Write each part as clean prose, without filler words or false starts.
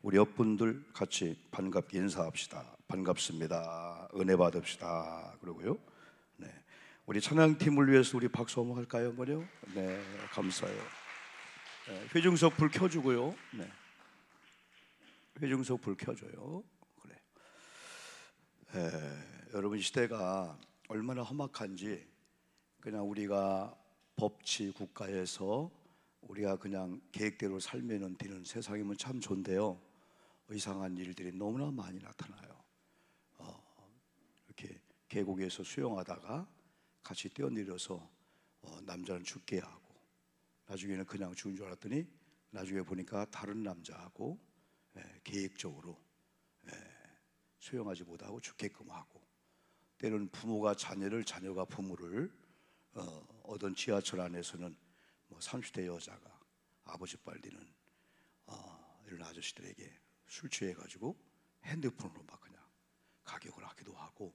우리 옆분들 같이 반갑게 인사합시다. 반갑습니다. 은혜 받읍시다. 그러고요. 네, 우리 찬양팀을 위해서 우리 박수 한번 할까요, 뭐요? 네, 감사해요. 네, 회중석 불 켜주고요. 네, 회중석 불 켜줘요. 그래. 여러분, 시대가 얼마나 험악한지 그냥 우리가 법치 국가에서 우리가 그냥 계획대로 살면 되는 세상이면 참 좋은데요, 이상한 일들이 너무나 많이 나타나요. 이렇게 계곡에서 수영하다가 같이 뛰어내려서 남자는 죽게 하고, 나중에는 그냥 죽은 줄 알았더니 나중에 보니까 다른 남자하고 계획적으로 수영하지 못하고 죽게끔 하고, 때로는 부모가 자녀를, 자녀가 부모를 어떤 지하철 안에서는 30대 여자가 아버지 빨리는 이런 아저씨들에게 술 취해가지고 핸드폰으로 막 그냥 가격을 하기도 하고.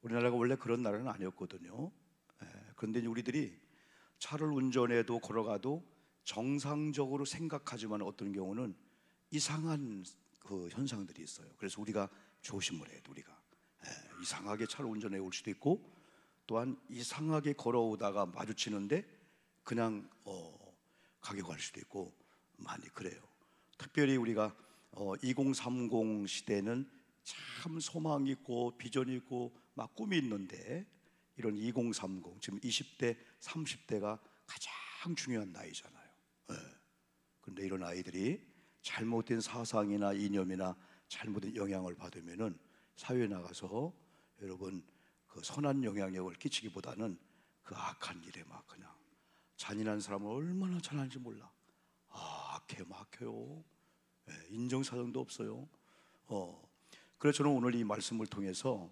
우리나라가 원래 그런 나라는 아니었거든요. 그런데 우리들이 차를 운전해도 걸어가도 정상적으로 생각하지만 어떤 경우는 이상한 그 현상들이 있어요. 그래서 우리가 조심을 해야 돼. 우리가 이상하게 차를 운전해 올 수도 있고, 또한 이상하게 걸어오다가 마주치는데 그냥 가격할 수도 있고 많이 그래요. 특별히 우리가 2030 시대는 참 소망이 있고 비전이 있고 막 꿈이 있는데, 이런 2030, 지금 20대, 30대가 가장 중요한 나이잖아요. 그런데 이런 아이들이 잘못된 사상이나 이념이나 잘못된 영향을 받으면은 사회에 나가서 여러분 그 선한 영향력을 끼치기보다는 그 악한 일에 막 그냥, 잔인한 사람은 얼마나 잔인한지 몰라. 악해요, 막혀요. 인정사정도 없어요. 그래서 저는 오늘 이 말씀을 통해서,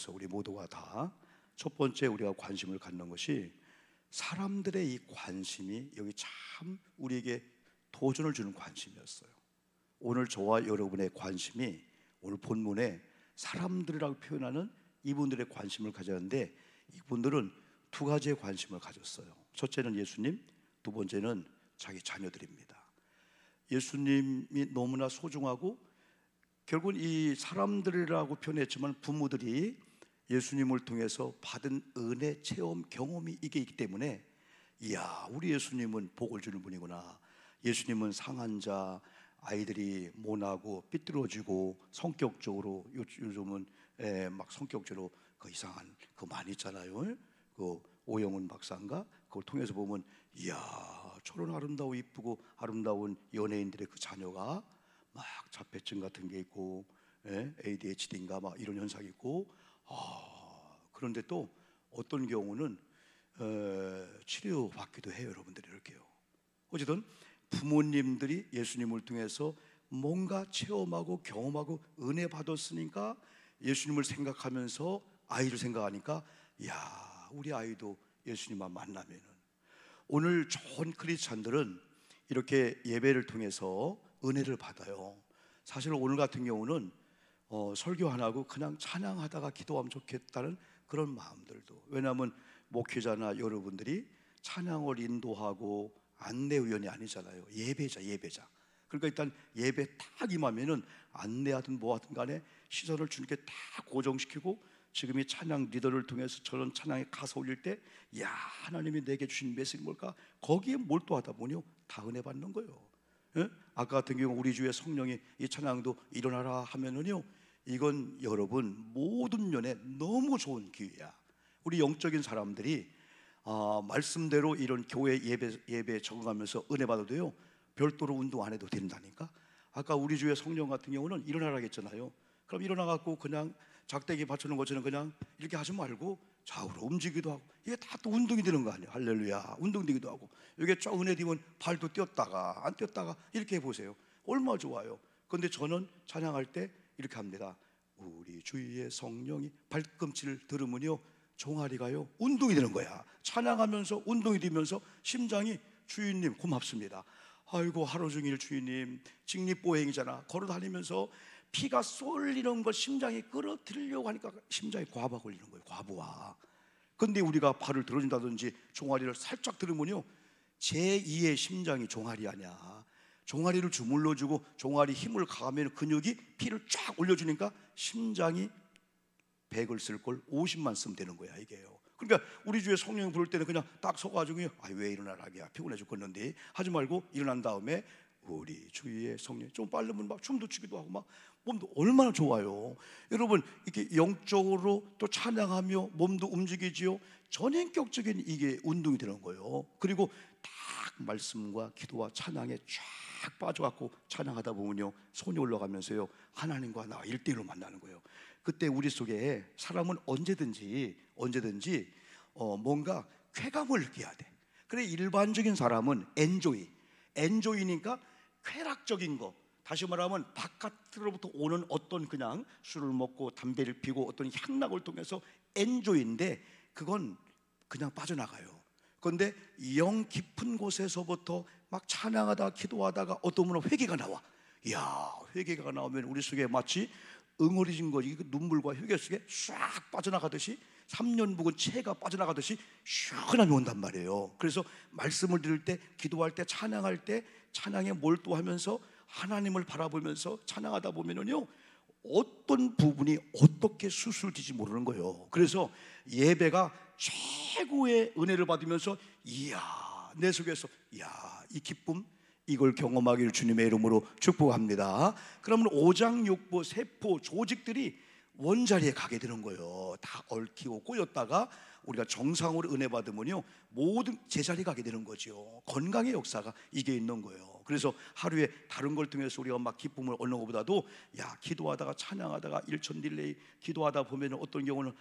우리 모두가 다 첫 번째 우리가 관심을 갖는 것이, 사람들의 이 관심이 여기 참 우리에게 도전을 주는 관심이었어요. 오늘 저와 여러분의 관심이 오늘 본문에 사람들이라고 표현하는 이분들의 관심을 가졌는데, 이분들은 두 가지의 관심을 가졌어요. 첫째는 예수님, 두 번째는 자기 자녀들입니다. 예수님이 너무나 소중하고, 결국은 이 사람들이라고 표현했지만 부모들이 예수님을 통해서 받은 은혜, 체험, 경험이 이게 있기 때문에, 이야, 우리 예수님은 복을 주는 분이구나. 예수님은 상한 자, 아이들이 모나고 삐뚤어지고 성격적으로, 요즘은 막 성격적으로 그 이상한 그 많이 있잖아요. 그 오영훈 박사인가, 그걸 통해서 보면 이야, 저런 아름다고 이쁘고 아름다운 연예인들의 그 자녀가 막 자폐증 같은 게 있고 ADHD인가 막 이런 현상이 있고, 그런데 또 어떤 경우는 치료받기도 해요. 여러분들이 이렇게요. 어쨌든 부모님들이 예수님을 통해서 뭔가 체험하고 경험하고 은혜 받았으니까 예수님을 생각하면서 아이를 생각하니까, 야, 우리 아이도 예수님만 만나면은. 오늘 좋은 크리스찬들은 이렇게 예배를 통해서 은혜를 받아요. 사실 오늘 같은 경우는 설교 안 하고 그냥 찬양하다가 기도하면 좋겠다는 그런 마음들도, 왜냐하면 목회자나 여러분들이 찬양을 인도하고 안내위원이 아니잖아요. 예배자. 그러니까 일단 예배 딱 임하면은 안내하든 뭐하든 간에 시선을 주님께 딱 고정시키고, 지금 이 찬양 리더를 통해서 저런 찬양에 가서 올릴 때, 야, 하나님이 내게 주신 메시지는 뭘까? 거기에 몰두하다 보니 다 은혜 받는 거예요. 아까 같은 경우 우리 주의 성령이 이 찬양도 일어나라 하면은요, 이건 여러분 모든 면에 너무 좋은 기회야. 우리 영적인 사람들이 말씀대로 이런 교회 예배에 적응하면서 은혜 받아도요, 별도로 운동 안 해도 된다니까. 아까 우리 주의 성령 같은 경우는 일어나라 했잖아요. 그럼 일어나갖고 그냥 작대기 받쳐놓은 것처럼 그냥 이렇게 하지 말고 좌우로 움직이기도 하고, 이게 다 또 운동이 되는 거 아니에요. 할렐루야. 운동되기도 하고, 이게 쫙 은혜 되면 발도 뛰었다가 안 뛰었다가 이렇게 해보세요. 얼마나 좋아요. 그런데 저는 찬양할 때 이렇게 합니다. 우리 주의 성령이 발꿈치를 들으면요, 종아리가요 운동이 되는 거야. 찬양하면서 운동이 되면서 심장이, 주인님 고맙습니다. 아이고, 하루 종일 주인님 직립보행이잖아. 걸어다니면서 피가 쏠리는 걸 심장이 끌어들이려고 하니까 심장에 과부하 걸리는 거예요. 과부하. 근데 우리가 발을 들어준다든지 종아리를 살짝 들으면요, 제2의 심장이 종아리 아니야. 종아리를 주물러주고 종아리 힘을 가하면 근육이 피를 쫙 올려주니까 심장이 100을 쓸 걸 50만 쓰면 되는 거야 이게요. 그러니까 우리 주에 성령 부를 때는 그냥 딱 서가지고 왜 일어나라기야, 피곤해 죽겠는데 하지 말고 일어난 다음에 우리 주의 성령, 좀 빠르면 막 춤도 추기도 하고 막 몸도 얼마나 좋아요. 여러분 이렇게 영적으로 또 찬양하며 몸도 움직이지요. 전인격적인 이게 운동이 되는 거예요. 그리고 딱 말씀과 기도와 찬양에 쫙 빠져갖고 찬양하다 보면요, 손이 올라가면서요 하나님과 나 1대1로 만나는 거예요. 그때 우리 속에 사람은 언제든지 뭔가 쾌감을 느껴야 돼. 그래 일반적인 사람은 엔조이니까 쾌락적인 거, 다시 말하면 바깥으로부터 오는 어떤 그냥 술을 먹고 담배를 피고 어떤 향락을 통해서 엔조이인데 그건 그냥 빠져나가요. 그런데 영 깊은 곳에서부터 막 찬양하다가 기도하다가 어떤 분은 회개가 나와. 이야, 회개가 나오면 우리 속에 마치 응어리진 거지, 눈물과 혈액 속에 싹 빠져나가듯이 3년 묵은 채가 빠져나가듯이 시원함이 온단 말이에요. 그래서 말씀을 들을 때, 기도할 때, 찬양할 때 찬양에 몰두하면서 하나님을 바라보면서 찬양하다 보면은요 어떤 부분이 어떻게 수술될지 모르는 거예요. 그래서 예배가 최고의 은혜를 받으면서 이야, 내 속에서 이야, 이 기쁨, 이걸 경험하기를 주님의 이름으로 축복합니다. 그러면 오장육부, 세포, 조직들이 원자리에 가게 되는 거예요. 다 얽히고 꼬였다가 우리가 정상으로 은혜 받으면요 모든 제자리에 가게 되는 거죠. 건강의 역사가 이게 있는 거예요. 그래서 하루에 다른 걸 통해서 우리가 막 기쁨을 얻는 것보다도 기도하다가 찬양하다가 일천딜레이 기도하다 보면 어떤 경우는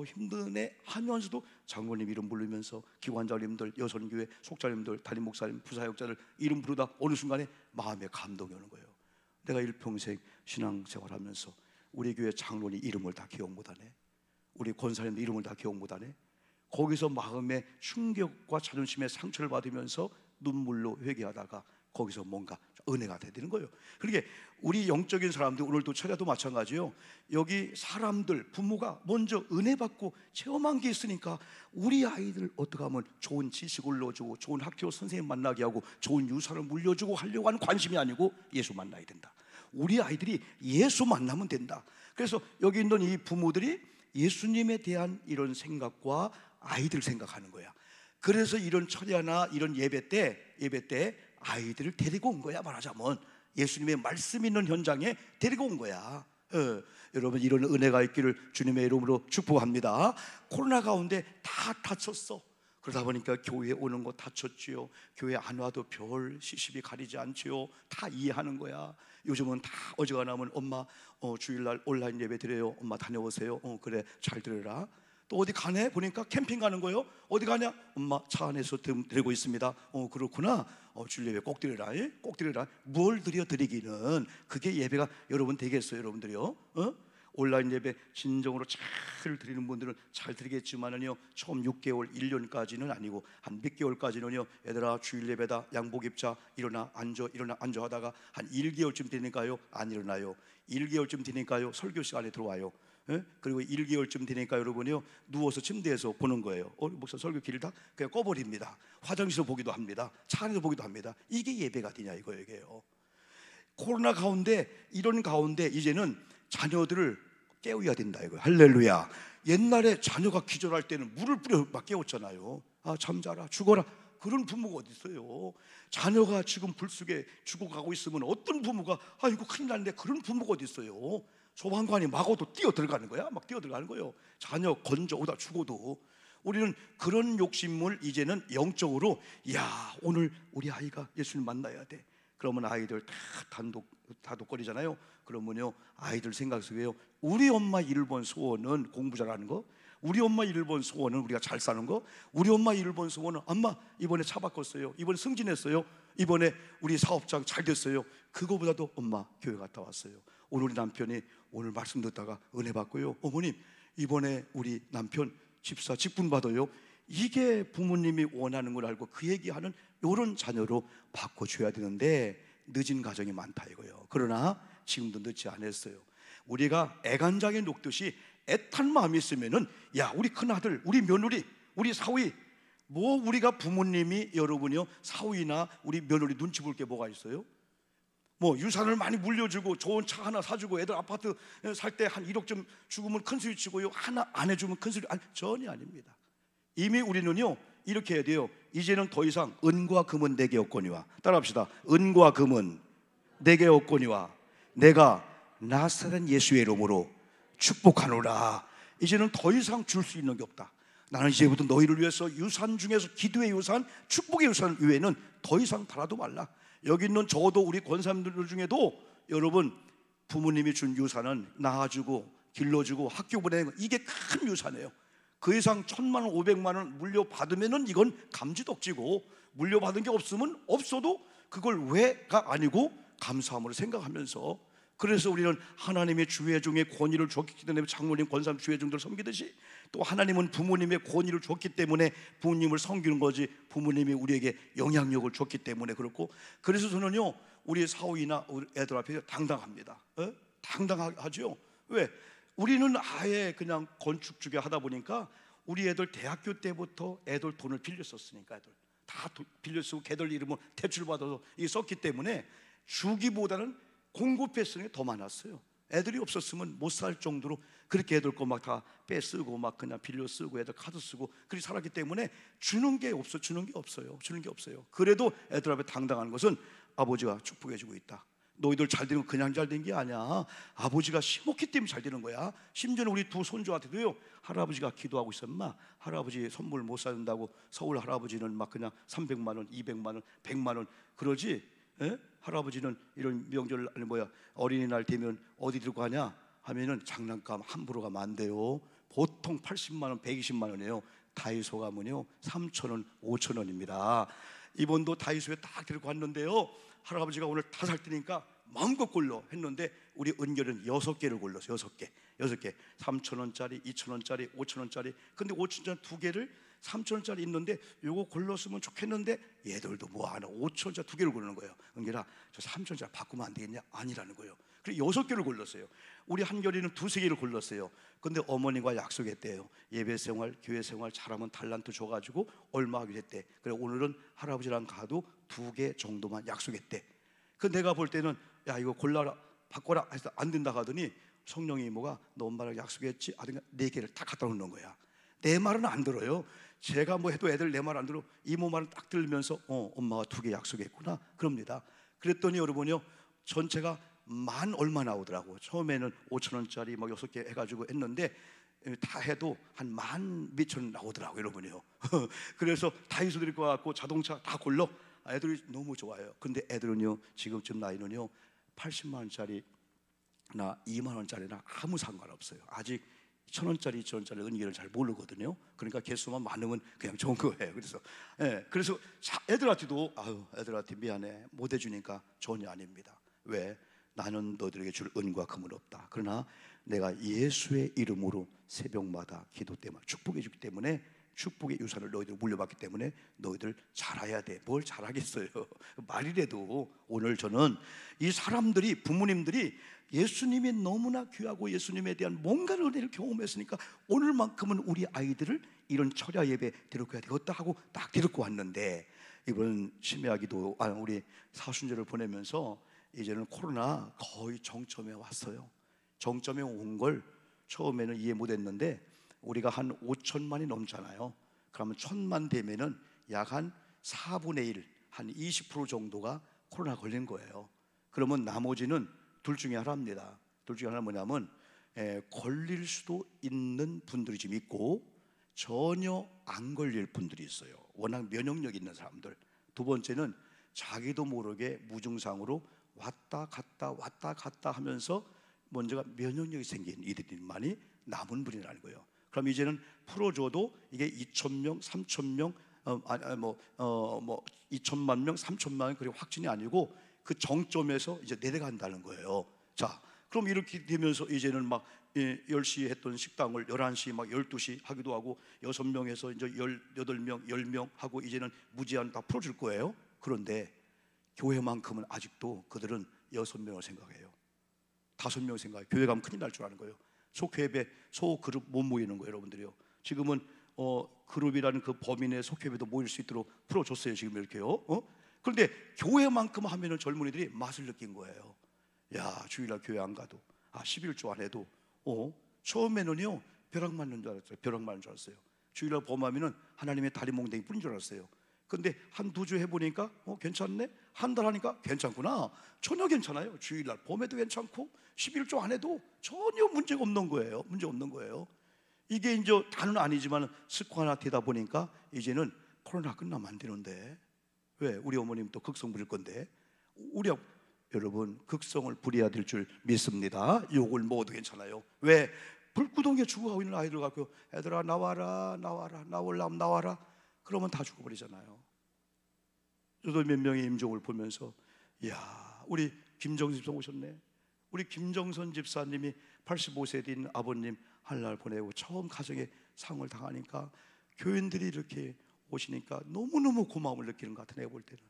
힘드네 하면서도 장로님 이름 부르면서 기관장님들, 여선교회 속자님들, 담임 목사님, 부사역자들 이름 부르다 어느 순간에 마음에 감동이 오는 거예요. 내가 일평생 신앙생활하면서 우리 교회 장로님 이름을 다 기억 못하네, 우리 권사님들 이름을 다 기억 못하네. 거기서 마음의 충격과 자존심의 상처를 받으면서 눈물로 회개하다가 거기서 뭔가 은혜가 되는 거예요. 그러게 우리 영적인 사람들, 오늘도 철야도 마찬가지요. 여기 사람들, 부모가 먼저 은혜 받고 체험한 게 있으니까 우리 아이들 어떻게 하면 좋은 지식을 넣어주고 좋은 학교 선생님 만나게 하고 좋은 유산을 물려주고 하려고 하는 관심이 아니고 예수 만나야 된다. 우리 아이들이 예수 만나면 된다. 그래서 여기 있는 이 부모들이 예수님에 대한 이런 생각과 아이들 생각하는 거야. 그래서 이런 철야나 이런 예배 때 아이들을 데리고 온 거야. 말하자면 예수님의 말씀 있는 현장에 데리고 온 거야. 여러분 이런 은혜가 있기를 주님의 이름으로 축복합니다. 코로나 가운데 다 다쳤어. 그러다 보니까 교회에 오는 거 다쳤지요. 교회 안 와도 별 시시비 가리지 않지요. 다 이해하는 거야. 요즘은 다 어지간하면 엄마 주일날 온라인 예배 드려요. 엄마 다녀오세요. 그래 잘 들으라. 또 어디 가네? 보니까 캠핑 가는 거예요. 어디 가냐? 엄마 차 안에서 드리고 있습니다. 그렇구나. 주일 예배 꼭 드리라. 꼭 드리라. 뭘 드리기는 그게 예배가 여러분 되겠어요? 여러분들이요? 온라인 예배 진정으로 잘 드리는 분들은 잘 드리겠지만은요 처음 6개월, 1년까지는 아니고 한 몇 개월까지는요 얘들아 주일 예배다, 양복 입자, 일어나 앉아 하다가 한 1개월쯤 되니까요 안 일어나요. 1개월쯤 되니까요 설교 시간에 들어와요. 그리고 1개월쯤 되니까 여러분이요 누워서 침대에서 보는 거예요. 목사 설교 길다? 그냥 꺼버립니다. 화장실에서 보기도 합니다. 차 안에서 보기도 합니다. 이게 예배가 되냐 이거예요. 코로나 가운데, 이런 가운데 이제는 자녀들을 깨워야 된다 이거예요. 할렐루야. 옛날에 자녀가 기절할 때는 물을 뿌려 막 깨웠잖아요. 잠자라, 죽어라. 그런 부모가 어디 있어요? 자녀가 지금 불 속에 죽어가고 있으면 어떤 부모가 이거 큰일 났네, 그런 부모가 어디 있어요? 소방관이 막아도 뛰어 들어가는 거야. 막 뛰어 들어가는 거예요. 자녀 건져오다 죽어도. 우리는 그런 욕심을 이제는 영적으로 오늘 우리 아이가 예수님 만나야 돼. 그러면 아이들 다 다독거리잖아요. 그러면요 아이들 생각 속에요 우리 엄마 1번 소원은 공부 잘하는 거, 우리 엄마 1번 소원은 우리가 잘 사는 거, 우리 엄마 1번 소원은 엄마 이번에 차 바꿨어요, 이번에 승진했어요, 이번에 우리 사업장 잘 됐어요. 그거보다도 엄마 교회 갔다 왔어요. 오늘 우리 남편이 오늘 말씀 듣다가 은혜 받고요, 어머님 이번에 우리 남편 집사 직분 받아요. 이게 부모님이 원하는 걸 알고 그 얘기하는 이런 자녀로 바꿔줘야 되는데 늦은 가정이 많다 이거예요. 그러나 지금도 늦지 않았어요. 우리가 애간장에 녹듯이 애탄 마음이 있으면은 우리 큰아들, 우리 며느리, 우리 사위, 우리가 부모님이 여러분이요 사위나 우리 며느리 눈치 볼 게 뭐가 있어요? 뭐 유산을 많이 물려주고 좋은 차 하나 사주고 애들 아파트 살 때 한 1억 좀 주면 큰 소리 치고요, 하나 안 해주면 큰 소리. 아니, 전혀 아닙니다. 이미 우리는요 이렇게 해야 돼요. 이제는 더 이상 은과 금은 내게 없거니와, 따라합시다. 은과 금은 내게 없거니와 내가 나사렛 예수의 이름으로 축복하노라. 이제는 더 이상 줄 수 있는 게 없다. 나는 이제부터 너희를 위해서 유산 중에서 기도의 유산, 축복의 유산 외에는 더 이상 바라도 말라. 여기 있는 저도 우리 권사님들 중에도 여러분 부모님이 준 유산은 낳아주고 길러주고 학교 보내는 거, 이게 큰 유산이에요. 그 이상 1,000만 원, 500만 원 물려받으면은 이건 감지덕지고, 물려받은 게 없으면 없어도 그걸 왜가 아니고 감사함으로 생각하면서, 그래서 우리는 하나님의 주회중의 권위를 줬기 때문에 장로님, 권사님, 주회중들을 섬기듯이 또 하나님은 부모님의 권위를 줬기 때문에 부모님을 섬기는 거지, 부모님이 우리에게 영향력을 줬기 때문에 그렇고. 그래서 저는요 우리 사위나 우리 애들 앞에서 당당합니다. 당당하죠. 왜? 우리는 아예 그냥 건축 주게 하다 보니까 우리 애들 대학교 때부터 애들 돈을 빌려 썼으니까, 애들 다 빌려 쓰고 걔들 이름을 대출 받아서 이 썼기 때문에 주기보다는 공급했으니 더 많았어요. 애들이 없었으면 못 살 정도로 그렇게 애들 거 막 다 빼쓰고 막 그냥 빌려 쓰고 애들 카드 쓰고 그렇게 살았기 때문에 주는 게 없어요. 그래도 애들 앞에 당당한 것은 아버지가 축복해주고 있다. 너희들 잘 되는 건 그냥 잘 된 게 아니야. 아버지가 심었기 때문에 잘 되는 거야. 심지어는 우리 두 손주한테도요, 할아버지가 기도하고 있어. 엄마, 할아버지 선물 못 사준다고 서울 할아버지는 막 그냥 300만 원, 200만 원, 100만 원 그러지. 할아버지는 이런 명절 어린이날 되면 어디 들고 가냐 하면은 장난감 함부로 가면 안 돼요. 보통 80만 원, 120만 원이에요. 다이소 가면요 3,000원, 5,000원입니다. 이번도 다이소에 딱 데리고 갔는데요, 할아버지가 오늘 다 살 테니까 마음껏 골라 했는데 우리 은결은 6개를 골랐어요. 6개 3,000원짜리, 2,000원짜리, 5,000원짜리. 근데 5,000원짜리 2개를 3,000원짜리 있는데 요거 골랐으면 좋겠는데 얘들도 뭐하나 5,000원짜리 2개를 고르는 거예요. 은결아, 저 3,000원짜리 바꾸면 안 되겠냐? 아니라는 거예요. 그래서 6개를 골랐어요. 우리 한결이는 2-3개를 골랐어요. 근데 어머니가 약속했대요. 예배생활, 교회생활 잘하면 달란트 줘가지고 얼마 하기로 했대. 그래 오늘은 할아버지랑 가도 2개 정도만 약속했대. 그 내가 볼 때는 야 이거 골라라, 바꿔라 해서 안 된다 하더니 성령이 이모가 너 엄마랑 약속했지? 하더니 4개를 딱 갖다 놓는 거야. 내 말은 안 들어요. 제가 뭐 해도 애들 내 말 안 들어. 이모 말은 딱 들으면서 엄마가 2개 약속했구나 그럽니다. 그랬더니 여러분요 전체가 만 얼마 나오더라고. 처음에는 5,000원짜리 막 6개 해가지고 했는데 다 해도 한 만 몇천 원 나오더라고 여러분이요. 그래서 다이소 데리고 와갖고 자동차 다 골러. 애들이 너무 좋아요. 근데 애들은요 지금쯤 나이는요 80만 원짜리 나 2만 원짜리나 아무 상관없어요. 아직 1,000원짜리, 2,000원짜리 은기를 잘 모르거든요. 그러니까 개수만 많으면 그냥 좋은 거예요. 그래서 애들한테도 애들한테 미안해 못 해주니까 전혀 아닙니다. 왜? 나는 너희들에게 줄 은과 금은 없다. 그러나 내가 예수의 이름으로 새벽마다 기도 때마다 축복해 주기 때문에 축복의 유산을 너희들 물려받기 때문에 너희들 잘해야 돼. 뭘 잘하겠어요. 말이라도 오늘 저는 이 사람들이, 부모님들이 예수님이 너무나 귀하고 예수님에 대한 뭔가를 은혜를 경험했으니까 오늘만큼은 우리 아이들을 이런 철야 예배 데리고 가야 되겠다 하고 딱 데리고 왔는데, 이번 심야기도 우리 사순절을 보내면서 이제는 코로나 거의 정점에 왔어요. 정점에 온 걸 처음에는 이해 못했는데 우리가 한 5천만이 넘잖아요. 그러면 1,000만 되면은 약 한 4분의 1, 한 20% 정도가 코로나 걸린 거예요. 그러면 나머지는 둘 중에 하나입니다. 둘 중에 하나는 뭐냐면 걸릴 수도 있는 분들이 지금 있고 전혀 안 걸릴 분들이 있어요. 워낙 면역력 있는 사람들. 두 번째는 자기도 모르게 무증상으로 왔다 갔다 하면서 먼저가 면역력이 생긴 이들만이 남은 분이라는 거예요. 그럼 이제는 풀어줘도 이게 2,000명, 3,000명, 2천만 명, 3천만 명 그리고 확진이 아니고 그 정점에서 이제 내려간다는 거예요. 자, 그럼 이렇게 되면서 이제는 막 10시에 했던 식당을 11시 막 12시 하기도 하고 6명에서 이제 18명, 10명 하고 이제는 무제한 다 풀어줄 거예요. 그런데 교회만큼은 아직도 그들은 6명을 생각해요. 5명 생각해요. 교회 가면 큰일 날 줄 아는 거예요. 속회배, 소그룹 못 모이는 거예요, 여러분들이요. 지금은 그룹이라는 그 범위 내 속회배도 모일 수 있도록 풀어줬어요. 지금 이렇게요. 그런데 교회만큼 하면은 젊은이들이 맛을 느낀 거예요. 야, 주일날 교회 안 가도, 11조 안 해도, 처음에는요 벼락 맞는 줄 알았어요. 벼락 맞는 줄 알았어요. 주일날 범하면은 하나님의 다리 몽둥이 뿌린 줄 알았어요. 근데 한 2주 해보니까 괜찮네. 한 달 하니까 괜찮구나. 전혀 괜찮아요. 주일날 범해도 괜찮고 11조 안 해도 전혀 문제가 없는 거예요. 문제 없는 거예요. 이게 이제 다는 아니지만 습관화되다 보니까 이제는 코로나 끝나면 안 되는데, 왜? 우리 어머님 또 극성 부릴 건데, 여러분 극성을 부려야 될 줄 믿습니다. 욕을 먹어도 괜찮아요. 왜? 불구덩이에 죽어가고 있는 아이들 갖고 애들아 나와라 나와라 나올람 나와라 그러면 다 죽어버리잖아요. 저도 몇 명의 임종을 보면서, 야, 우리 김정선 집사 오셨네. 우리 김정선 집사님이 85세 된 아버님 한날 보내고 처음 가정에 상을 당하니까 교인들이 이렇게 오시니까 너무너무 고마움을 느끼는 것 같아. 내가 볼 때는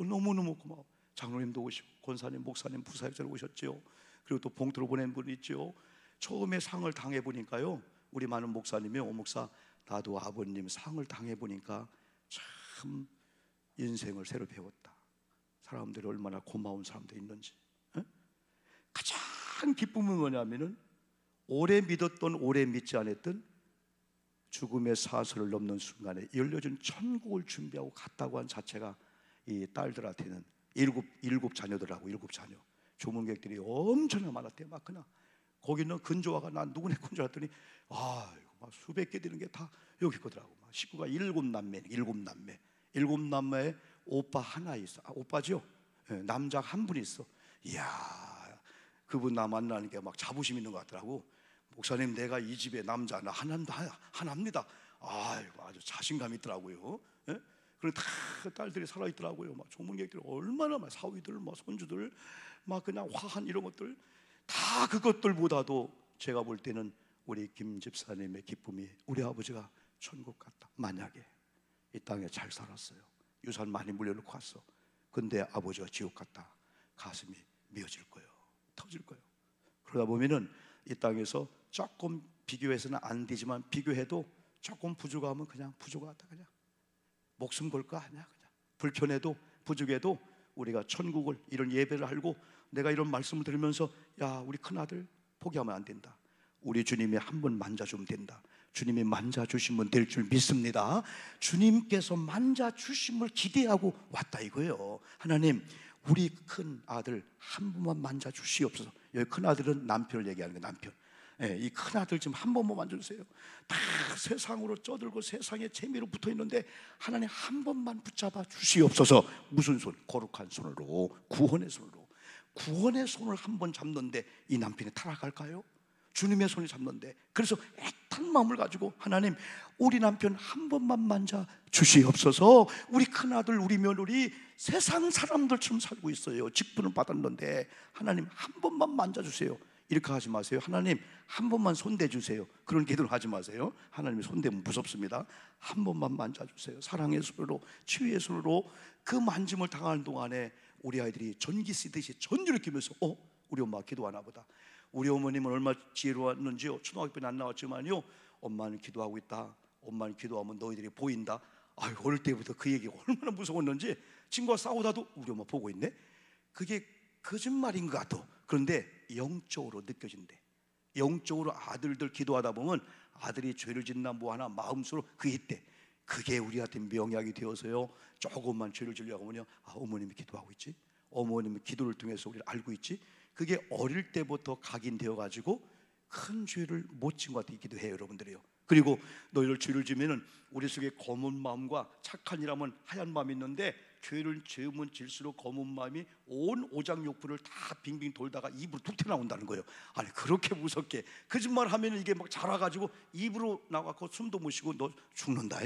너무너무 고마워. 장로님도 오시고 권사님, 목사님, 부사역자로 오셨죠. 그리고 또 봉투로 보낸 분이 있죠. 처음에 상을 당해보니까요, 우리 많은 목사님이 목사, 나도 아버님 상을 당해보니까 참 인생을 새로 배웠다. 사람들이 얼마나 고마운 사람들이 있는지. 가장 기쁨은 뭐냐면은 오래 믿었던 오래 믿지 않았던 죽음의 사슬을 넘는 순간에 열려준 천국을 준비하고 갔다고 한 자체가 이 딸들한테는 일곱 자녀들하고 7자녀 조문객들이 엄청나게 많았대요. 막 그냥 거기는 근조화가 난 누구네 건줄 알았더니 막 수백 개 되는 게 다 여기 거더라고. 막 식구가 7남매 7남매에 오빠 하나 있어. 오빠죠? 남자 한 분 있어. 이야, 그분 나 만나는 게 막 자부심 있는 것 같더라고. 목사님, 내가 이 집에 남자 하나입니다. 아주 자신감 있더라고요. 그리고 다 딸들이 살아있더라고요. 막 조문객들 얼마나 막 사위들, 막 손주들, 막 그냥 화한 이런 것들 다 그것들보다도 제가 볼 때는 우리 김 집사님의 기쁨이 우리 아버지가 천국 갔다. 만약에 이 땅에 잘 살았어요. 유산 많이 물려놓고 갔어. 근데 아버지가 지옥 갔다. 가슴이 미어질 거예요. 터질 거예요. 그러다 보면은 이 땅에서 조금 비교해서는 안 되지만 비교해도 조금 부족하면 그냥 부족하다. 그냥 목숨 걸까 하냐. 그냥 불편해도 부족해도 우리가 천국을 이런 예배를 하고 내가 이런 말씀을 들으면서, 야, 우리 큰아들 포기하면 안 된다. 우리 주님이 한 번 만져주면 된다. 주님이 만져주시면 될 줄 믿습니다. 주님께서 만져주심을 기대하고 왔다 이거예요. 하나님, 우리 큰아들 한 번만 만져주시옵소서. 여기 큰아들은 남편을 얘기하는 거예요. 남편. 이 큰아들 좀 한 번만 만져주세요. 다 세상으로 쪄들고 세상의 재미로 붙어있는데 하나님 한 번만 붙잡아 주시옵소서. 무슨 손? 거룩한 손으로, 구원의 손으로. 구원의 손을 한 번 잡는데 이 남편이 타락할까요? 주님의 손이 잡는데. 그래서 애탄 마음을 가지고, 하나님, 우리 남편 한 번만 만져 주시옵소서. 우리 큰아들, 우리 며느리 세상 사람들처럼 살고 있어요. 직분을 받았는데 하나님 한 번만 만져주세요. 이렇게 하지 마세요. 하나님 한 번만 손대주세요. 그런 기도를 하지 마세요. 하나님이 손대면 무섭습니다. 한 번만 만져주세요. 사랑의 손으로, 치유의 손으로. 그 만짐을 당하는 동안에 우리 아이들이 전기 쓰듯이 전율을 끼면서 우리 엄마가 기도하나 보다. 우리 어머님은 얼마나 지혜로웠는지요. 초등학교는 안 나왔지만요, 엄마는 기도하고 있다. 엄마는 기도하면 너희들이 보인다. 어릴 때부터 그 얘기가 얼마나 무서웠는지. 친구가 싸우다도 우리 엄마 보고 있네. 그게 거짓말인 것 같아. 그런데 영적으로 느껴진대. 영적으로 아들들 기도하다 보면 아들이 죄를 짓나 뭐하나 마음속으로 그게 있대. 그게 우리한테 명약이 되어서요, 조금만 죄를 지려고 하면요, 어머님이 기도하고 있지, 어머님이 기도를 통해서 우리를 알고 있지. 그게 어릴 때부터 각인되어 가지고 큰 죄를 못 진 것 같기도 해요, 여러분들이요. 그리고 너희들 죄를 지면은 우리 속에 검은 마음과 착한 이라면 하얀 마음이 있는데, 죄를 지으면 질수록 검은 마음이 온 오장육부를 다 빙빙 돌다가 입으로 툭 튀어나온다는 거예요. 아니, 그렇게 무섭게 거짓말 하면 이게 막 자라가지고 입으로 나가고 숨도 못 쉬고 너 죽는다.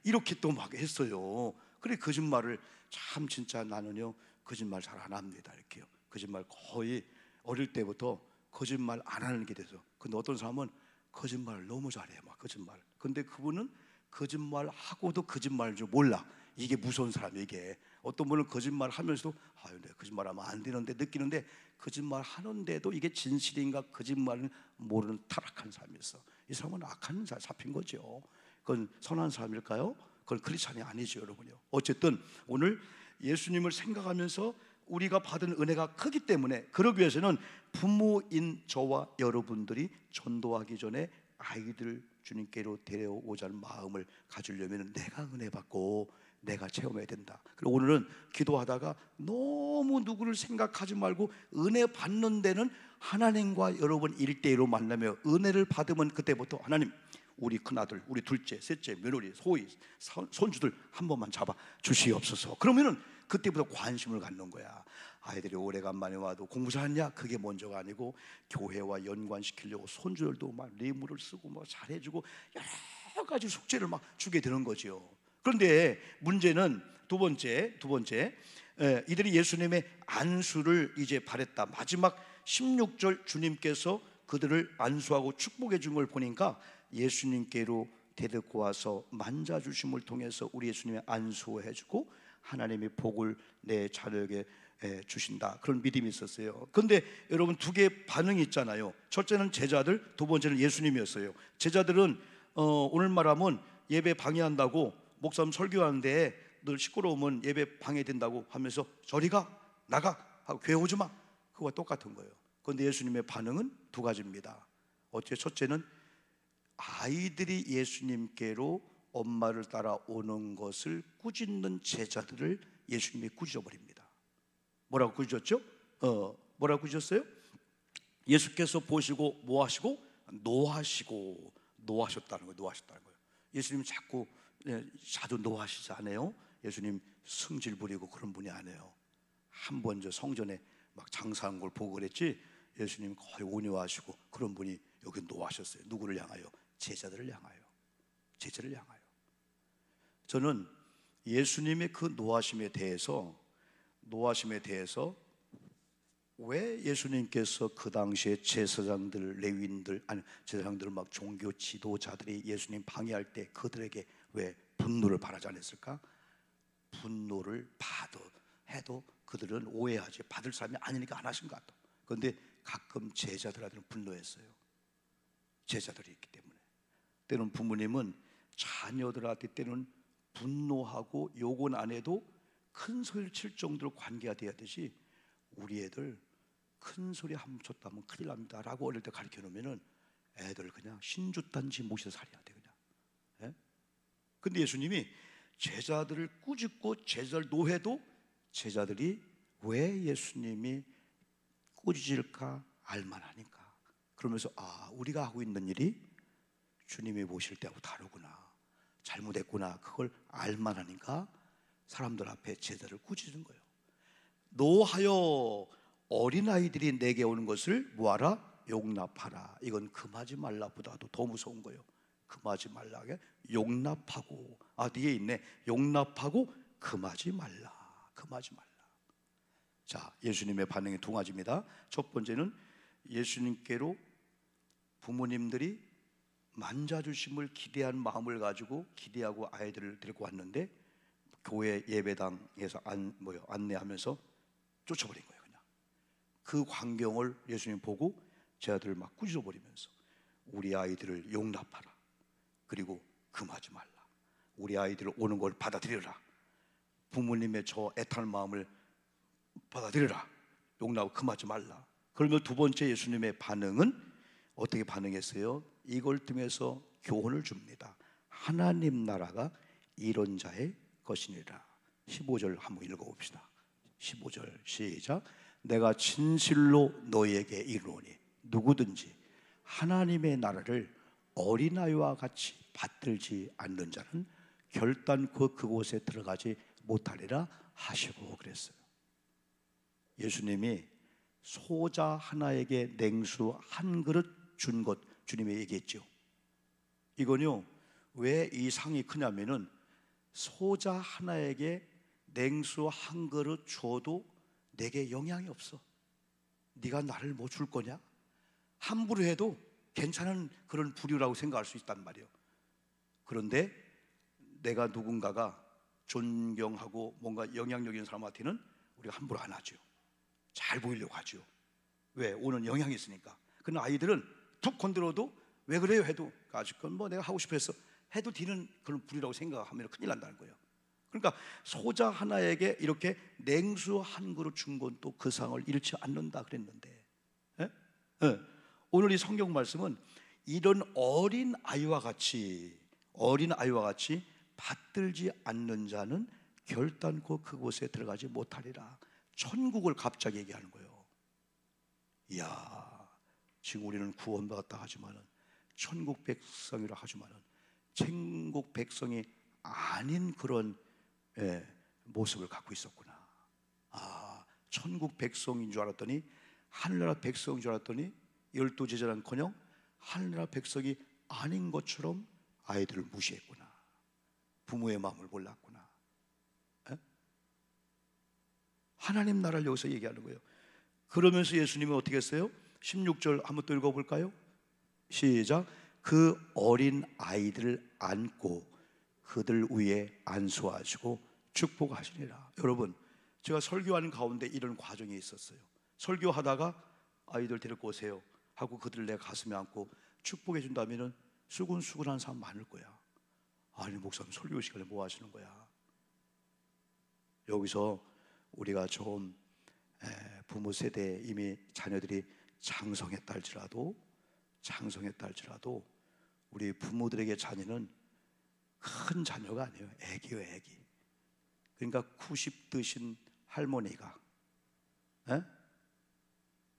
이렇게 또 막 했어요. 그래, 거짓말을 참 진짜 나는요 거짓말 잘 안 합니다. 이렇게요. 거짓말 거의 어릴 때부터 거짓말 안 하는 게 돼서. 근데 어떤 사람은 거짓말을 너무 잘해요. 막 거짓말. 근데 그분은 거짓말 하고도 거짓말을 좀 몰라. 이게 무서운 사람이에요. 이게 어떤 분은 거짓말 하면서도 내가 거짓말하면 안 되는데 느끼는데, 거짓말 하는데도 이게 진실인가 거짓말은 모르는 타락한 사람이었어. 이 사람은 악한 자 잡힌 거죠. 그건 선한 사람일까요? 그건 크리스찬이 아니죠, 여러분요. 어쨌든 오늘 예수님을 생각하면서 우리가 받은 은혜가 크기 때문에, 그러기 위해서는 부모인 저와 여러분들이 전도하기 전에 아이들 주님께로 데려오자 하는 마음을 가지려면 내가 은혜 받고 내가 체험해야 된다. 그리고 오늘은 기도하다가 너무 누구를 생각하지 말고 은혜 받는 데는 하나님과 여러분 1대1로 만나며 은혜를 받으면 그때부터 하나님, 우리 큰아들, 우리 둘째, 셋째, 며느리, 소위 손주들 한 번만 잡아 주시옵소서. 그러면은 그때부터 관심을 갖는 거야. 아이들이 오래간만에 와도 공부 잘했냐? 그게 먼저가 아니고 교회와 연관시키려고 손주들도 막 리무를 쓰고 뭐 잘해주고 여러 가지 숙제를 막 주게 되는 거죠. 그런데 문제는 두 번째, 이들이 예수님의 안수를 이제 바랬다. 마지막 16절 주님께서 그들을 안수하고 축복해 준 걸 보니까 예수님께로 데리고 와서 만져주심을 통해서 우리 예수님의 안수해 주고 하나님의 복을 내 자녀에게 주신다, 그런 믿음이 있었어요. 그런데 여러분, 두 개의 반응이 있잖아요. 첫째는 제자들, 두 번째는 예수님이었어요. 제자들은 오늘 말하면 예배 방해한다고, 목사님 설교하는데 늘 시끄러우면 예배 방해된다고 하면서 저리 가, 나가 하고 교회 오지 마, 그거와 똑같은 거예요. 그런데 예수님의 반응은 두 가지입니다. 어째 첫째는 아이들이 예수님께로 엄마를 따라 오는 것을 꾸짖는 제자들을 예수님이 꾸짖어버립니다. 뭐라고 꾸짖었죠? 뭐라고 꾸짖었어요? 예수께서 보시고 뭐 하시고? 노하셨다는 거예요. 예수님 자주 노하시지 않아요? 예수님 승질 부리고 그런 분이 아니에요. 한 번 저 성전에 막 장사한 걸 보고 그랬지, 예수님 거의 온유하시고 그런 분이 여기 노하셨어요. 누구를 향하여? 제자들을 향하여. 저는 예수님의 그 노하심에 대해서 왜 예수님께서 그 당시에 제사장들, 레위인들, 제사장들 막 종교 지도자들이 예수님 방해할 때 그들에게 왜 분노를 바라지 않았을까? 분노를 해도 그들은 오해하지, 받을 사람이 아니니까 안 하신 것 같아. 그런데 가끔 제자들한테는 분노했어요. 제자들이 있기 때문에. 때는 부모님은 자녀들한테 때는 분노하고 욕은 안 해도 큰 소리를 칠 정도로 관계가 돼야 되지, 우리 애들 큰 소리 한 번 쳤다면 큰일 납니다 라고 어릴 때 가르쳐 놓으면 애들 그냥 신주단지 모셔서 살아야 돼 그냥. 예? 근데 예수님이 제자들을 꾸짖고 제자들 노해도 제자들이 왜 예수님이 꾸짖을까 알만하니까. 그러면서 우리가 하고 있는 일이 주님이 보실 때하고 다르구나, 잘못했구나, 그걸 알만하니까 사람들 앞에 제자를 꾸짖는 거예요. 노하여 어린아이들이 내게 오는 것을 뭐하라? 용납하라. 이건 금하지 말라보다도 더 무서운 거예요. 금하지 말라, 용납하고, 뒤에 있네. 용납하고 금하지 말라. 자, 예수님의 반응이 두 가지입니다. 첫 번째는 예수님께로 부모님들이 만져주심을 기대한 마음을 가지고 기대하고 아이들을 데리고 왔는데 교회 예배당에서 안내하면서 쫓아버린 거예요. 그냥 그 광경을 예수님 보고 제자들을 막 꾸짖어버리면서 우리 아이들을 용납하라, 그리고 금하지 말라, 우리 아이들 오는 걸 받아들여라, 부모님의 저 애타는 마음을 받아들여라, 용납하고 금하지 말라. 그러면 두 번째 예수님의 반응은 어떻게 반응했어요? 이걸 통해서 교훈을 줍니다. 하나님 나라가 이런 자의 것이니라. 15절 한번 읽어봅시다. 15절 시작. 내가 진실로 너희에게 이르노니 누구든지 하나님의 나라를 어린아이와 같이 받들지 않는 자는 결단코 그곳에 들어가지 못하리라 하시고 그랬어요. 예수님이 소자 하나에게 냉수 한 그릇 준 것 주님이 얘기했죠. 이건요, 왜 이 상이 크냐면은 소자 하나에게 냉수 한 그릇 줘도 내게 영향이 없어. 네가 나를 뭐 줄 거냐? 함부로 해도 괜찮은 그런 부류라고 생각할 수 있단 말이에요. 그런데 내가 누군가가 존경하고 뭔가 영향력 있는 사람한테는 우리가 함부로 안 하죠. 잘 보이려고 하죠. 왜? 오는 영향이 있으니까. 그러나 아이들은 툭 건드려도 왜 그래요 해도 아직 그건 뭐 내가 하고 싶어 해서 해도 되는 그런 부류라고 생각하면 큰일 난다는 거예요. 그러니까 소자 하나에게 이렇게 냉수 한 그릇 준 건 또 그 상을 잃지 않는다 그랬는데, 예? 예. 오늘 이 성경 말씀은 이런 어린 아이와 같이 받들지 않는 자는 결단코 그곳에 들어가지 못하리라. 천국을 갑자기 얘기하는 거예요. 이야, 지금 우리는 구원받았다 하지만은, 천국 백성이라 하지만은 천국 백성이 아닌 그런 모습을 갖고 있었구나. 아, 천국 백성인 줄 알았더니, 하늘나라 백성인 줄 알았더니 12제자는커녕 하늘나라 백성이 아닌 것처럼 아이들을 무시했구나. 부모의 마음을 몰랐구나. 에? 하나님 나라를 여기서 얘기하는 거예요. 그러면서 예수님이 어떻게 했어요? 16절 한번 또 읽어볼까요? 시작. 그 어린 아이들을 안고 그들 위에 안수하시고 축복하시니라. 여러분, 제가 설교하는 가운데 이런 과정이 있었어요. 설교하다가 아이들 데리고 오세요 하고 그들을 내 가슴에 안고 축복해 준다면은 수근수근한 사람 많을 거야. 아니, 목사님 설교 시간에 뭐 하시는 거야? 여기서 우리가 좀 부모 세대에 이미 자녀들이 장성했다 할지라도 우리 부모들에게 자녀는 큰 자녀가 아니에요. 애기예요, 애기. 그러니까 90 드신 할머니가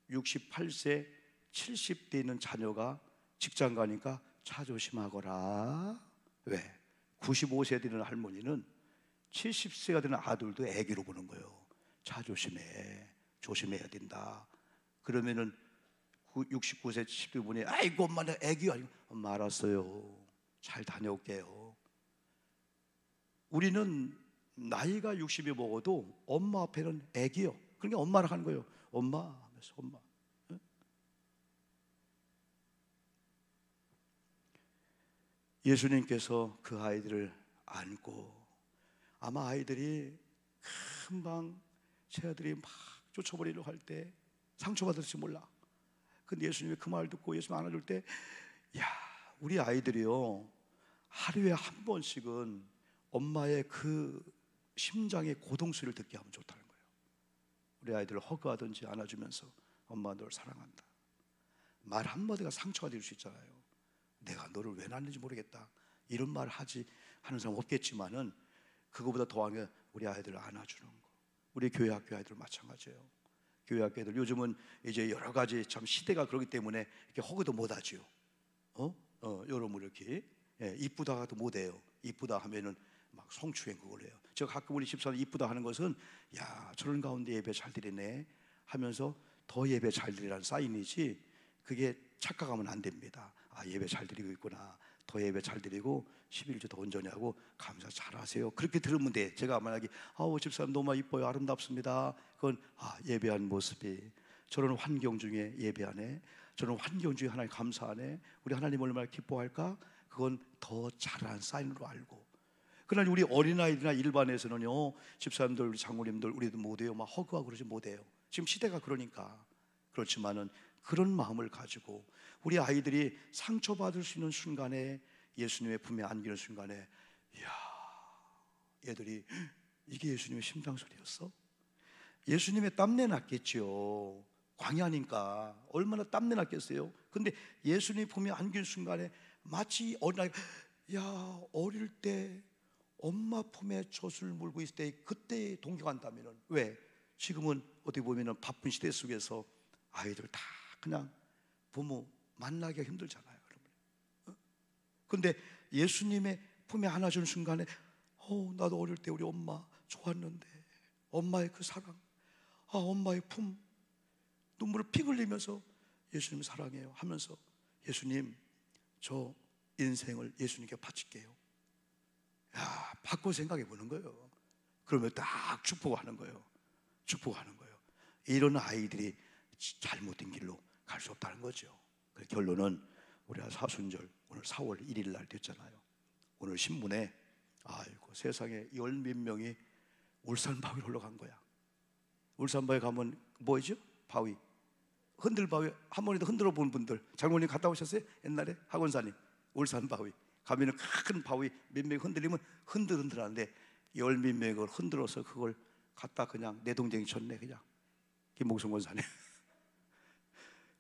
68세 70대 있는 자녀가 직장 가니까 차 조심하거라. 왜? 95세 되는 할머니는 70세가 되는 아들도 애기로 보는 거예요. 차 조심해야 된다. 그러면은 69세 70대 분이 아이고 엄마 나 애기야. 엄마 알았어요. 잘 다녀올게요. 우리는 나이가 60이 먹어도 엄마 앞에는 애기요. 그러니까 엄마라 하는 거예요. 엄마 하면서 엄마. 예수님께서 그 아이들을 안고, 아마 아이들이 금방 제 아들이 막 쫓아버리려고 할 때 상처받을지 몰라. 근데 예수님이 그 말 듣고 예수님 안아줄 때, 야, 우리 아이들이요 하루에 한 번씩은 엄마의 그 심장의 고동소리를 듣게 하면 좋다는 거예요. 우리 아이들을 허그하든지 안아주면서 엄마 널 사랑한다. 말 한마디가 상처가 될 수 있잖아요. 내가 너를 왜 낳는지 모르겠다 이런 말 하는 사람 없겠지만은 그거보다 더한 게 우리 아이들을 안아주는 거. 우리 교회 학교 아이들 마찬가지예요. 교회 학교 애들 요즘은 이제 여러 가지 참 시대가 그렇기 때문에 이렇게 허그도 못하지요. 여러분 이렇게 이쁘다도 못해요. 이쁘다 하면은 막 성추행 그걸 해요. 제가 가끔 우리 집사람 이쁘다 하는 것은 야 저런 가운데 예배 잘 드리네 하면서 더 예배 잘 드리라는 사인이지, 그게 착각하면 안 됩니다. 아, 예배 잘 드리고 있구나. 더 예배 잘 드리고 11주 더 온전히 하고 감사 잘하세요. 그렇게 들으면 돼. 제가 만약에 집사님 너무 이뻐요, 아름답습니다. 그건 예배한 모습이, 저런 환경 중에 예배하네, 저런 환경 중에 하나님 감사하네, 우리 하나님 얼마나 기뻐할까? 그건 더 잘한 사인으로 알고. 그러나 우리 어린아이들이나 일반에서는요, 집사님들, 우리 장로님들, 우리도 못해요. 막 허그하고 그러지 못해요. 지금 시대가 그러니까. 그렇지만은 그런 마음을 가지고 우리 아이들이 상처받을 수 있는 순간에 예수님의 품에 안기는 순간에, 이야, 얘들이 이게 예수님의 심장소리였어? 예수님의 땀내 났겠죠. 광야니까 얼마나 땀내 났겠어요. 근데 예수님 품에 안긴 순간에 마치 어린아이가, 야, 어릴 때 엄마 품에 젖을 물고 있을 때 그때 동경한다면은, 왜? 지금은 어떻게 보면은 바쁜 시대 속에서 아이들 다 그냥 부모 만나기가 힘들잖아요, 여러분. 근데 예수님의 품에 안아주는 순간에 나도 어릴 때 우리 엄마 좋았는데, 엄마의 그 사랑, 엄마의 품, 눈물을 피 흘리면서 예수님 사랑해요 하면서, 예수님 저 인생을 예수님께 바칠게요. 야, 바꿔 생각해 보는 거예요. 그러면 딱 축복하는 거예요. 이런 아이들이 잘못된 길로 갈 수 없다는 거죠. 그 결론은 우리가 사순절 오늘 4월 1일 날 됐잖아요. 오늘 신문에 세상에 10몇 명이 울산 바위로 올라간 거야. 울산 바위 가면 뭐죠? 바위, 흔들 바위. 한 번에도 흔들어 본 분들, 장모님 갔다 오셨어요? 옛날에 학원사님 울산 바위 가면은 큰 바위 몇 명이 흔들리면 흔들흔들하는데 열몇 명이 그걸 흔들어서 그걸 갖다 그냥 내 동생이 줬네. 그냥 김목성 권사님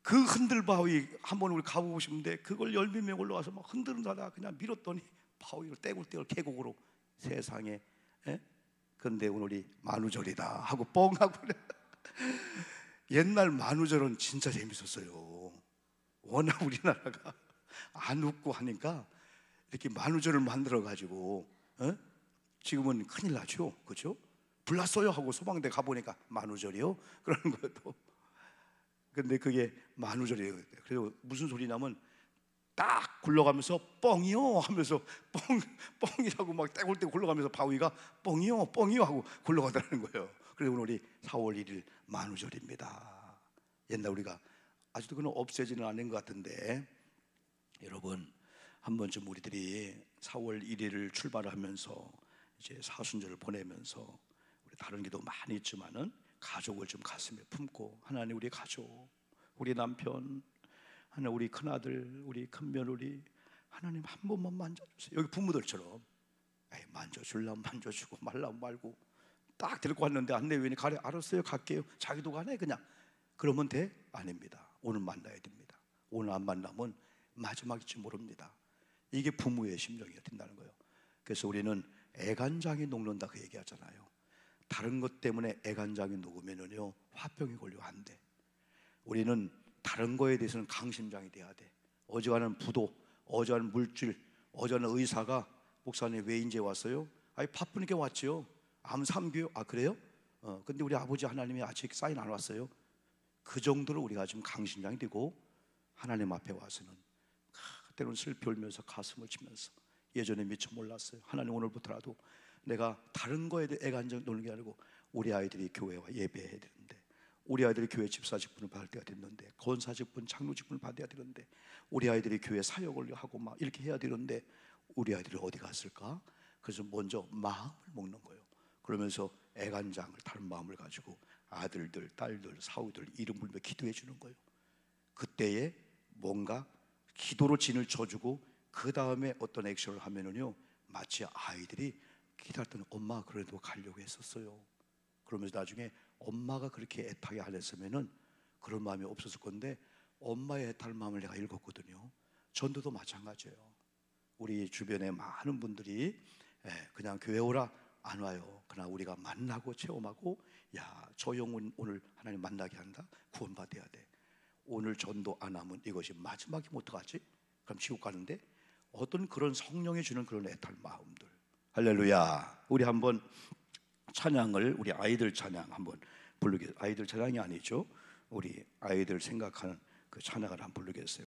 그 흔들 바위 한번 우리 가보고 싶은데 그걸 열몇 명 올라와서 막 흔들다가 그냥 밀었더니 바위를 떼굴떼굴 계곡으로 세상에. 예? 근데 오늘이 만우절이다 하고 뻥 하고 그래. 옛날 만우절은 진짜 재밌었어요. 워낙 우리나라가 안 웃고 하니까 이렇게 만우절을 만들어 가지고 지금은 큰일 나죠, 그렇죠? 불났어요 하고 소방대 가보니까 만우절이요? 그러는 것도. 근데 그게 만우절이에요. 그래서 무슨 소리냐면 딱 굴러가면서 뻥이요 하면서 뻥이라고 막 떼굴떼굴 굴러가면서 바위가 뻥이요 하고 굴러가더라는 거예요. 그래서 오늘이 4월 1일 만우절입니다. 옛날 우리가 아직도 그건 없애지는 않은 것 같은데, 여러분 한 번쯤 우리들이 4월 1일을 출발하면서 이제 사순절을 보내면서 우리 다른 기도 많이 있지만은 가족을 좀 가슴에 품고, 하나님 우리 가족, 우리 남편, 하나님 우리 큰아들, 우리 큰며느리, 하나님 한 번만 만져주세요. 여기 부모들처럼 만져주려면 만져주고 말라면 말고 딱 데리고 왔는데 안내 요원이 가래. 알았어요 갈게요. 자기도 가네 그냥. 그러면 돼? 아닙니다. 오늘 만나야 됩니다. 오늘 안 만나면 마지막일지 모릅니다. 이게 부모의 심정이 된다는 거예요. 그래서 우리는 애간장이 녹는다 그 얘기하잖아요. 다른 것 때문에 애간장이 녹으면은요 화병이 걸리고 안 돼. 우리는 다른 거에 대해서는 강심장이 돼야 돼. 어지간한 부도, 어지간한 물질, 어지간한 의사가 목사님 왜 인제 왔어요? 아니 바쁘니까 왔지요. 암 3교요. 아 그래요? 근데 우리 아버지 하나님이 아직 사인 안 왔어요. 그 정도로 우리가 지금 강심장이 되고 하나님 앞에 와서는 때로는 슬피 울면서 가슴을 치면서, 예전에 미처 몰랐어요. 하나님 오늘부터라도 내가 다른 거에 대해 애간장 노는 게 아니고 우리 아이들이 교회와 예배해야 되는데, 우리 아이들이 교회 집사 직분을 받을 때가 됐는데, 권사 직분, 장로 직분을 받아야 되는데, 우리 아이들이 교회 사역을 하고 막 이렇게 해야 되는데 우리 아이들이 어디 갔을까? 그래서 먼저 마음을 먹는 거예요. 그러면서 애간장을 다른 마음을 가지고 아들들, 딸들, 사위들 이름 불며 기도해 주는 거예요. 그때에 뭔가 기도로 진을 쳐주고 그 다음에 어떤 액션을 하면은요 마치 아이들이 기다렸더니 엄마 그래도 가려고 했었어요. 그러면서 나중에 엄마가 그렇게 애타게 안 했으면은 그런 마음이 없었을 건데 엄마의 애타는 마음을 내가 읽었거든요. 전도도 마찬가지예요. 우리 주변에 많은 분들이 그냥 교회 오라 안 와요. 그러나 우리가 만나고 체험하고, 야, 저 영혼 오늘 하나님 만나게 한다. 구원받아야 돼. 오늘 전도 안 하면 이것이 마지막이면 어떡하지? 그럼 지옥 가는데, 어떤 그런 성령이 주는 그런 애탈 마음들. 할렐루야. 우리 한번 찬양을, 우리 아이들 찬양 한번 부르겠어요. 아이들 찬양이 아니죠. 우리 아이들 생각하는 그 찬양을 한번 부르겠어요.